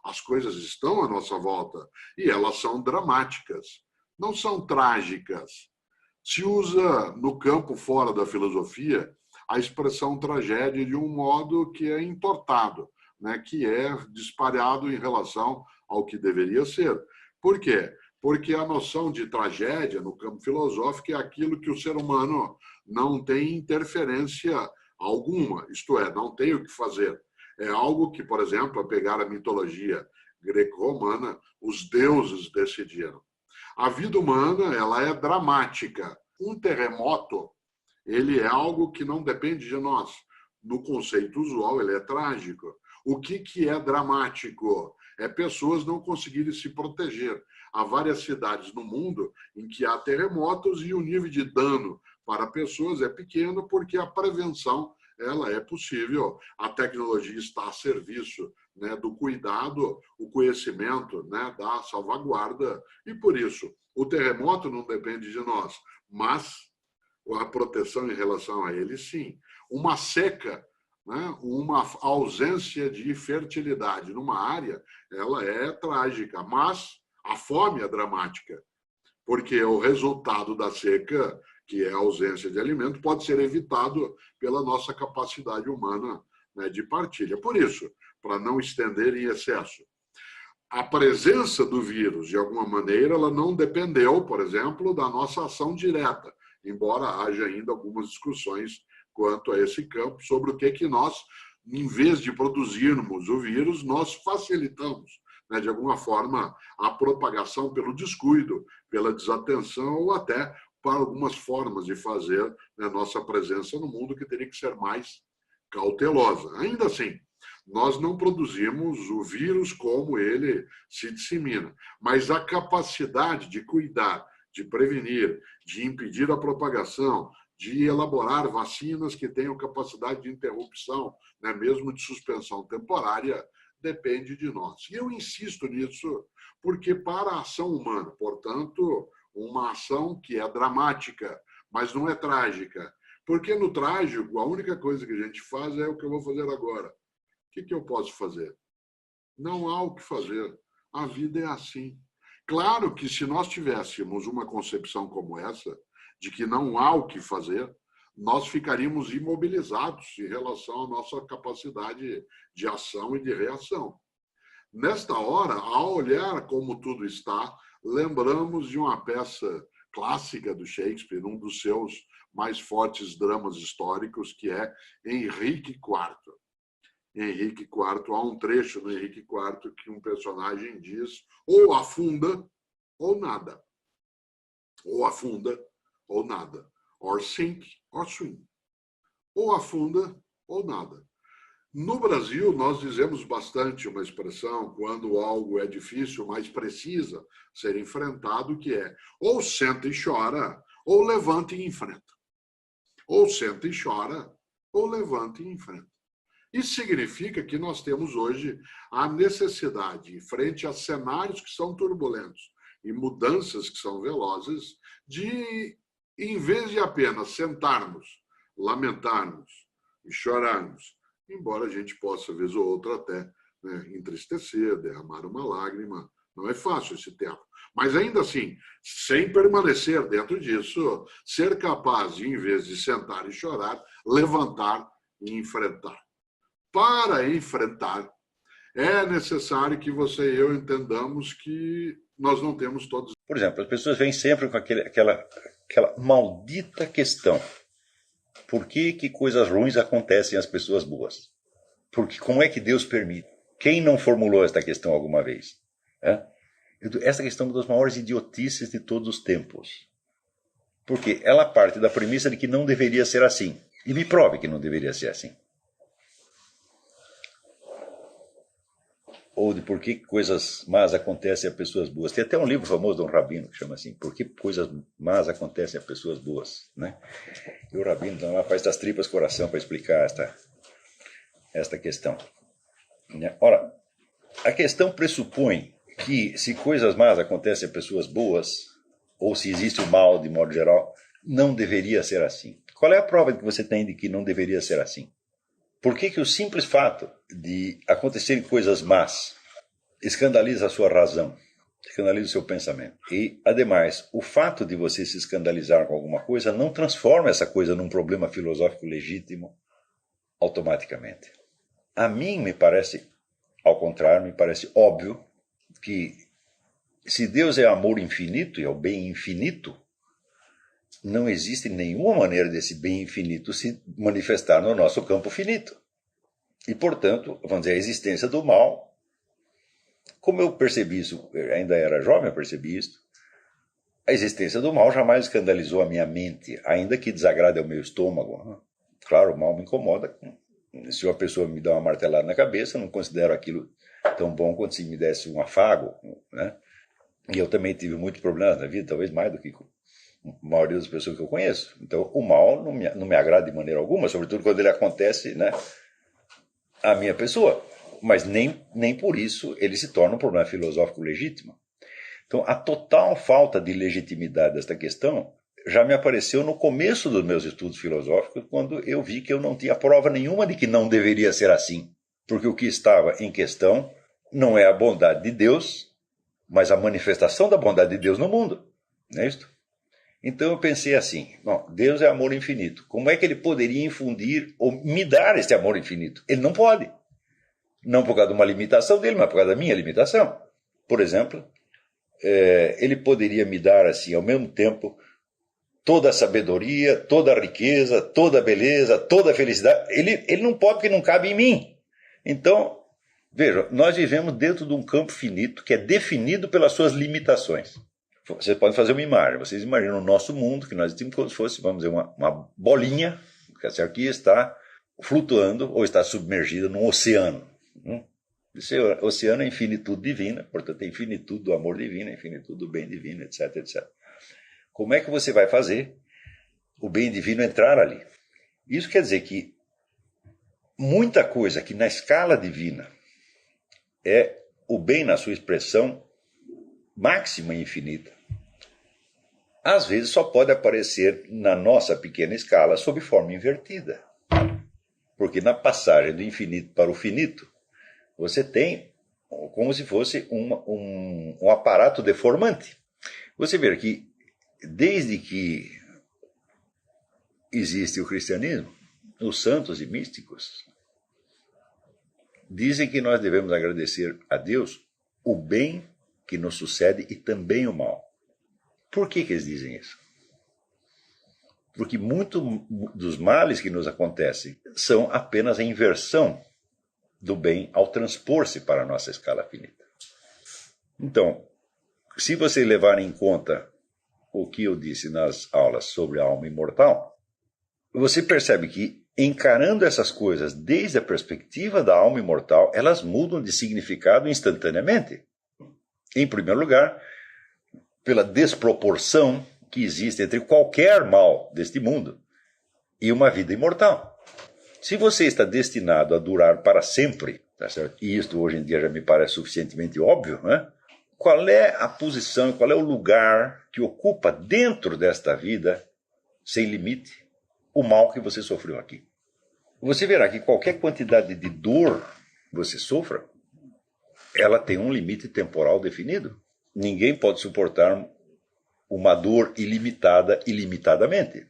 As coisas estão à nossa volta e elas são dramáticas, não são trágicas. Se usa no campo fora da filosofia a expressão tragédia de um modo que é entortado, né, que é disparado em relação ao que deveria ser. Por quê? Porque a noção de tragédia no campo filosófico é aquilo que o ser humano não tem interferência alguma, isto é, não tem o que fazer. É algo que, por exemplo, a pegar a mitologia greco-romana, os deuses decidiram. A vida humana, ela é dramática. Um terremoto, ele é algo que não depende de nós. No conceito usual, ele é trágico. O que é dramático? É pessoas não conseguirem se proteger. Há várias cidades no mundo em que há terremotos e o nível de dano para pessoas é pequeno porque a prevenção ela é possível. A tecnologia está a serviço, né, do cuidado, o conhecimento, né, da salvaguarda. E por isso, o terremoto não depende de nós, mas a proteção em relação a ele, sim. Uma seca, né, uma ausência de fertilidade numa área, ela é trágica, mas a fome é dramática, porque o resultado da seca, que é a ausência de alimento, pode ser evitado pela nossa capacidade humana, né, de partilha. Por isso, para não estender em excesso, a presença do vírus, de alguma maneira, ela não dependeu, por exemplo, da nossa ação direta, embora haja ainda algumas discussões quanto a esse campo, sobre o que nós, em vez de produzirmos o vírus, nós facilitamos, né, de alguma forma, a propagação pelo descuido, pela desatenção ou até para algumas formas de fazer, né, nossa presença no mundo que teria que ser mais cautelosa. Ainda assim, nós não produzimos o vírus como ele se dissemina, mas a capacidade de cuidar, de prevenir, de impedir a propagação, de elaborar vacinas que tenham capacidade de interrupção, né, mesmo de suspensão temporária, depende de nós. E eu insisto nisso porque para a ação humana, portanto, uma ação que é dramática, mas não é trágica. Porque no trágico, a única coisa que a gente faz é o que eu vou fazer agora. O que eu posso fazer? Não há o que fazer. A vida é assim. Claro que se nós tivéssemos uma concepção como essa, de que não há o que fazer, nós ficaríamos imobilizados em relação à nossa capacidade de ação e de reação. Nesta hora, ao olhar como tudo está, lembramos de uma peça clássica do Shakespeare, um dos seus mais fortes dramas históricos, que é Henrique IV. Henrique IV, há um trecho no Henrique IV que um personagem diz ou afunda ou nada. Ou afunda ou nada. Or sink or swim. Ou afunda ou nada. No Brasil, nós dizemos bastante uma expressão quando algo é difícil, mas precisa ser enfrentado, que é ou senta e chora, ou levanta e enfrenta. Ou senta e chora, ou levanta e enfrenta. Isso significa que nós temos hoje a necessidade, frente a cenários que são turbulentos e mudanças que são velozes, de, em vez de apenas sentarmos, lamentarmos e chorarmos, embora a gente possa, vez ou outra, até, né, entristecer, derramar uma lágrima, não é fácil esse tempo. Mas ainda assim, sem permanecer dentro disso, ser capaz de, em vez de sentar e chorar, levantar e enfrentar. Para enfrentar, é necessário que você e eu entendamos que nós não temos todos. Por exemplo, as pessoas vêm sempre com aquela maldita questão. Por que coisas ruins acontecem às pessoas boas? Porque como é que Deus permite? Quem não formulou esta questão alguma vez? Essa questão é uma das maiores idiotices de todos os tempos. Porque ela parte da premissa de que não deveria ser assim. E me prove que não deveria ser assim. Ou de por que coisas más acontecem a pessoas boas. Tem até um livro famoso de um rabino que chama assim, Por que coisas más acontecem a pessoas boas, né? E o rabino então, lá faz das tripas coração para explicar esta questão. Ora, a questão pressupõe que se coisas más acontecem a pessoas boas, ou se existe o mal de modo geral, não deveria ser assim. Qual é a prova que você tem de que não deveria ser assim? Por que o simples fato de acontecerem coisas más escandaliza a sua razão, escandaliza o seu pensamento. E, ademais, o fato de você se escandalizar com alguma coisa não transforma essa coisa num problema filosófico legítimo automaticamente. A mim me parece, ao contrário, me parece óbvio que se Deus é amor infinito e é o bem infinito, não existe nenhuma maneira desse bem infinito se manifestar no nosso campo finito. E, portanto, vamos dizer, a existência do mal, como eu percebi isso, eu ainda era jovem, eu percebi isso, a existência do mal jamais escandalizou a minha mente, ainda que desagrade ao meu estômago. Claro, o mal me incomoda. Se uma pessoa me dá uma martelada na cabeça, eu não considero aquilo tão bom quanto se me desse um afago, né? E eu também tive muitos problemas na vida, talvez mais do que a maioria das pessoas que eu conheço. Então, o mal não me agrada de maneira alguma, sobretudo quando ele acontece, né, à minha pessoa. Mas nem por isso ele se torna um problema filosófico legítimo. Então, a total falta de legitimidade desta questão já me apareceu no começo dos meus estudos filosóficos, quando eu vi que eu não tinha prova nenhuma de que não deveria ser assim. Porque o que estava em questão não é a bondade de Deus, mas a manifestação da bondade de Deus no mundo. Não é isso? Então eu pensei assim, bom, Deus é amor infinito. Como é que ele poderia infundir ou me dar esse amor infinito? Ele não pode. Não por causa de uma limitação dele, mas por causa da minha limitação. Por exemplo, ele poderia me dar assim, ao mesmo tempo, toda a sabedoria, toda a riqueza, toda a beleza, toda a felicidade. Ele não pode porque não cabe em mim. Então, vejam, nós vivemos dentro de um campo finito que é definido pelas suas limitações. Vocês podem fazer uma imagem. Vocês imaginam o nosso mundo, que nós temos como se fosse, vamos dizer, uma bolinha, que essa aqui está flutuando ou está submergida num oceano. Esse oceano é infinitude divina, portanto, é infinitude do amor divino, é infinitude do bem divino, etc, etc. Como é que você vai fazer o bem divino entrar ali? Isso quer dizer que muita coisa que na escala divina é o bem na sua expressão máxima e infinita, às vezes só pode aparecer na nossa pequena escala sob forma invertida. Porque na passagem do infinito para o finito, você tem como se fosse um aparato deformante. Você vê que desde que existe o cristianismo, os santos e místicos dizem que nós devemos agradecer a Deus o bem que nos sucede e também o mal. Por que eles dizem isso? Porque muitos dos males que nos acontecem são apenas a inversão do bem ao transpor-se para a nossa escala finita. Então, se você levar em conta o que eu disse nas aulas sobre a alma imortal, você percebe que, encarando essas coisas desde a perspectiva da alma imortal, elas mudam de significado instantaneamente. Em primeiro lugar, pela desproporção que existe entre qualquer mal deste mundo e uma vida imortal. Se você está destinado a durar para sempre, tá certo? E isto hoje em dia já me parece suficientemente óbvio, né? Qual é a posição, qual é o lugar que ocupa dentro desta vida, sem limite, o mal que você sofreu aqui? Você verá que qualquer quantidade de dor que você sofra, ela tem um limite temporal definido. Ninguém pode suportar uma dor ilimitada, ilimitadamente.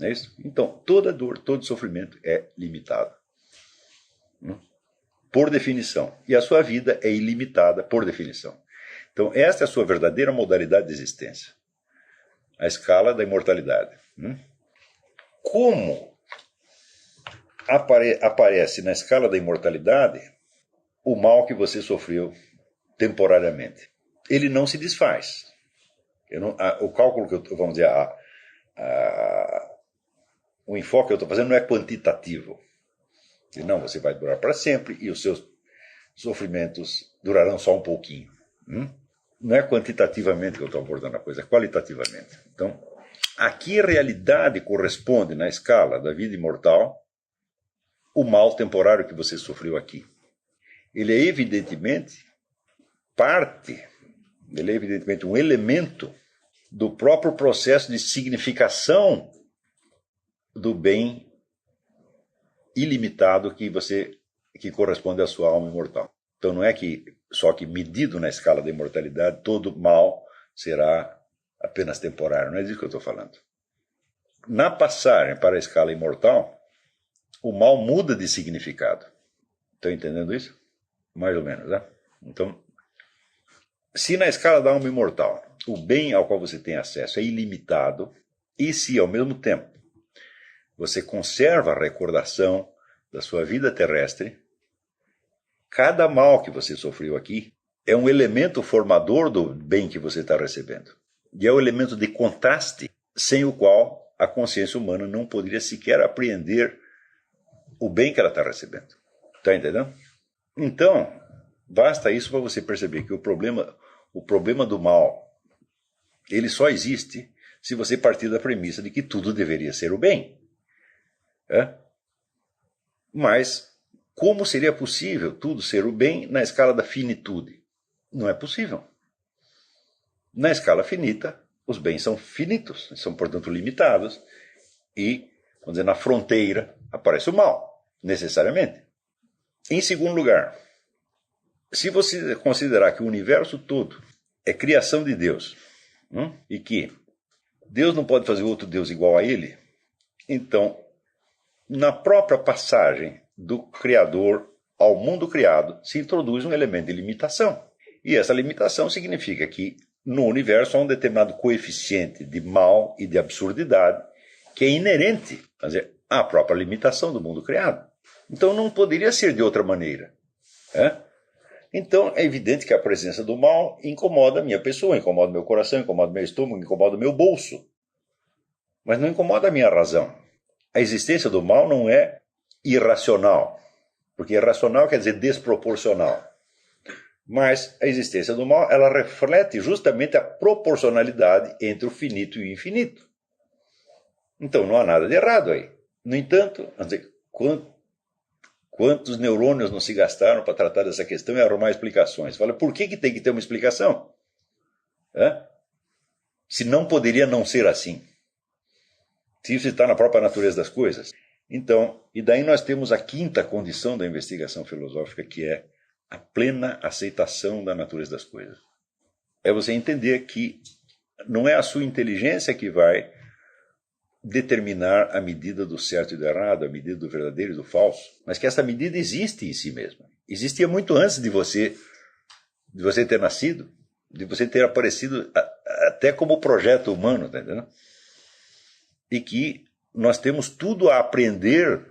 Não é isso? Então, toda dor, todo sofrimento é limitado. Por definição. E a sua vida é ilimitada por definição. Então, esta é a sua verdadeira modalidade de existência. A escala da imortalidade. Como aparece na escala da imortalidade o mal que você sofreu temporariamente? Ele não se desfaz. O cálculo que eu, vamos dizer, o enfoque que eu estou fazendo não é quantitativo. Não, você vai durar para sempre e os seus sofrimentos durarão só um pouquinho. Não é quantitativamente que eu estou abordando a coisa, é qualitativamente. Então, a que realidade corresponde na escala da vida imortal o mal temporário que você sofreu aqui? Ele é evidentemente um elemento do próprio processo de significação do bem ilimitado que corresponde à sua alma imortal. Então não é que só que medido na escala da imortalidade, todo mal será apenas temporário. Não é disso que eu estou falando. Na passagem para a escala imortal, o mal muda de significado. Estão entendendo isso? Mais ou menos, né? Então, se na escala da alma imortal o bem ao qual você tem acesso é ilimitado, e se ao mesmo tempo você conserva a recordação da sua vida terrestre, cada mal que você sofreu aqui é um elemento formador do bem que você está recebendo. E é o elemento de contraste sem o qual a consciência humana não poderia sequer apreender o bem que ela está recebendo. Está entendendo? Então, basta isso para você perceber que o problema do mal, ele só existe se você partir da premissa de que tudo deveria ser o bem. Mas como seria possível tudo ser o bem na escala da finitude? Não é possível. Na escala finita, os bens são finitos, são, portanto, limitados, e, vamos dizer, na fronteira aparece o mal, necessariamente. Em segundo lugar, se você considerar que o universo todo é criação de Deus, e que Deus não pode fazer outro Deus igual a ele, então, na própria passagem do Criador ao mundo criado, se introduz um elemento de limitação. E essa limitação significa que no universo há um determinado coeficiente de mal e de absurdidade que é inerente, quer dizer, à própria limitação do mundo criado. Então não poderia ser de outra maneira. Então é evidente que a presença do mal incomoda a minha pessoa, incomoda meu coração, incomoda meu estômago, incomoda meu bolso. Mas não incomoda a minha razão. A existência do mal não é irracional, porque irracional quer dizer desproporcional. Mas a existência do mal, ela reflete justamente a proporcionalidade entre o finito e o infinito. Então não há nada de errado aí. No entanto, quantos neurônios não se gastaram para tratar dessa questão e arrumar explicações? Fala, por que tem que ter uma explicação? Se não poderia não ser assim. Se isso está na própria natureza das coisas. Então, e daí nós temos a quinta condição da investigação filosófica, que é a plena aceitação da natureza das coisas. É você entender que não é a sua inteligência que vai determinar a medida do certo e do errado, a medida do verdadeiro e do falso, mas que essa medida existe em si mesma. Existia muito antes de você ter nascido, de você ter aparecido até como projeto humano, tá entendendo? E que nós temos tudo a aprender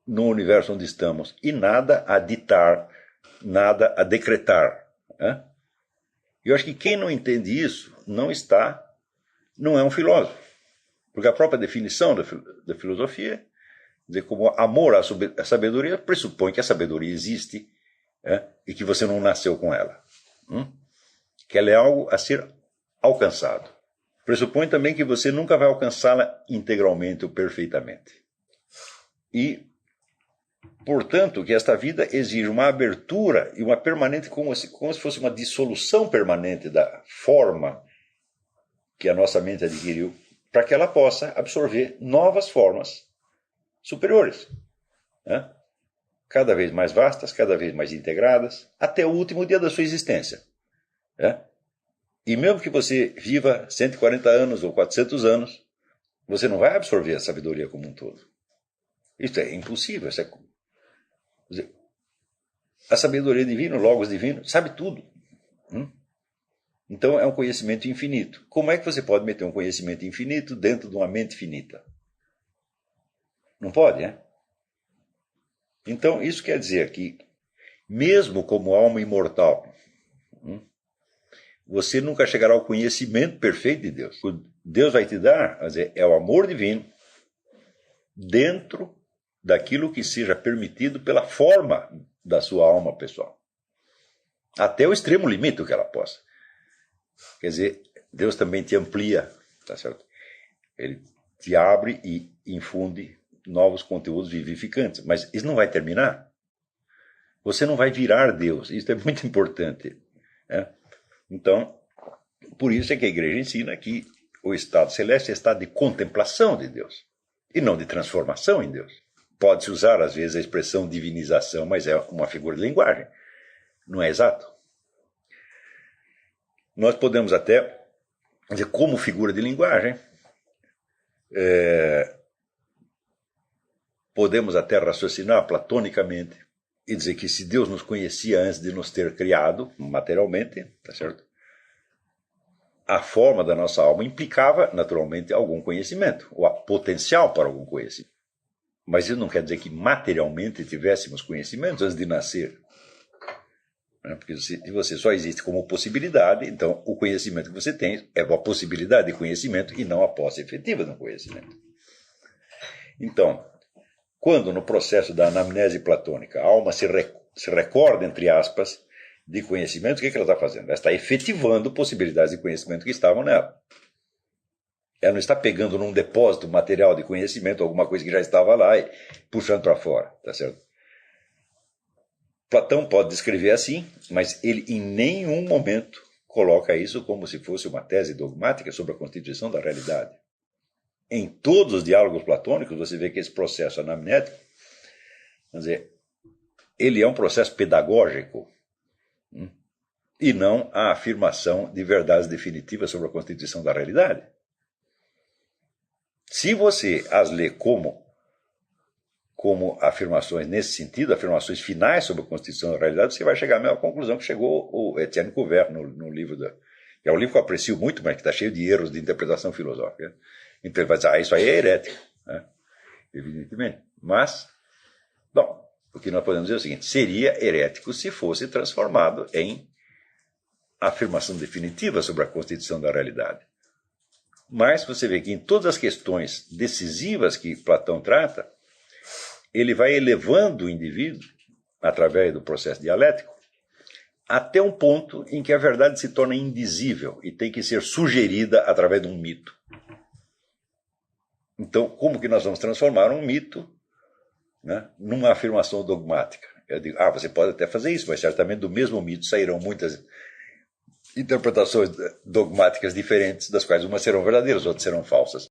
no universo onde estamos e nada a ditar, nada a decretar. Eu acho que quem não entende isso não é um filósofo. Porque a própria definição da filosofia, dizer, como amor à sabedoria, pressupõe que a sabedoria existe e que você não nasceu com ela. Que ela é algo a ser alcançado. Pressupõe também que você nunca vai alcançá-la integralmente ou perfeitamente. E, portanto, que esta vida exige uma abertura e uma permanente, como se fosse uma dissolução permanente da forma que a nossa mente adquiriu, para que ela possa absorver novas formas superiores. Cada vez mais vastas, cada vez mais integradas, até o último dia da sua existência. E mesmo que você viva 140 anos ou 400 anos, você não vai absorver a sabedoria como um todo. Isso é impossível. A sabedoria divina, o Logos divino, sabe tudo. Então é um conhecimento infinito. Como é que você pode meter um conhecimento infinito dentro de uma mente finita? Não pode, né? Então isso quer dizer que, mesmo como alma imortal, você nunca chegará ao conhecimento perfeito de Deus. O Deus vai te dar, é o amor divino dentro daquilo que seja permitido pela forma da sua alma pessoal. Até o extremo limite que ela possa. Quer dizer, Deus também te amplia, tá certo? Ele te abre e infunde novos conteúdos vivificantes. Mas isso não vai terminar. Você não vai virar Deus. Isso é muito importante. Então, por isso é que a igreja ensina que o estado celeste é estado de contemplação de Deus e não de transformação em Deus. Pode-se usar, às vezes, a expressão divinização, mas é uma figura de linguagem. não é exato. Nós podemos até dizer, como figura de linguagem, podemos até raciocinar platonicamente e dizer que se Deus nos conhecia antes de nos ter criado materialmente, tá certo? A forma da nossa alma implicava, naturalmente, algum conhecimento, ou a potencial para algum conhecimento. Mas isso não quer dizer que materialmente tivéssemos conhecimentos antes de nascer. Porque se você só existe como possibilidade, então o conhecimento que você tem é a possibilidade de conhecimento e não a posse efetiva do conhecimento. Então, quando no processo da anamnese platônica a alma se recorda, entre aspas, de conhecimento, o que ela está fazendo? Ela está efetivando possibilidades de conhecimento que estavam nela. Ela não está pegando num depósito material de conhecimento, alguma coisa que já estava lá e puxando para fora, tá certo? Platão pode descrever assim, mas ele em nenhum momento coloca isso como se fosse uma tese dogmática sobre a constituição da realidade. Em todos os diálogos platônicos, você vê que esse processo anamnético, quer dizer, ele é um processo pedagógico e não a afirmação de verdades definitivas sobre a constituição da realidade. Se você as lê como afirmações nesse sentido, afirmações finais sobre a constituição da realidade, você vai chegar à mesma conclusão que chegou o Etienne Couvert no livro que é um livro que eu aprecio muito, mas que está cheio de erros de interpretação filosófica. Então ele vai dizer, isso aí é herético, né? Evidentemente. Mas, bom, o que nós podemos dizer é o seguinte, seria herético se fosse transformado em afirmação definitiva sobre a constituição da realidade. Mas você vê que em todas as questões decisivas que Platão trata, ele vai elevando o indivíduo, através do processo dialético, até um ponto em que a verdade se torna indizível e tem que ser sugerida através de um mito. Então, como que nós vamos transformar um mito, né, numa afirmação dogmática? Eu digo, você pode até fazer isso, mas certamente do mesmo mito sairão muitas interpretações dogmáticas diferentes, das quais umas serão verdadeiras, outras serão falsas.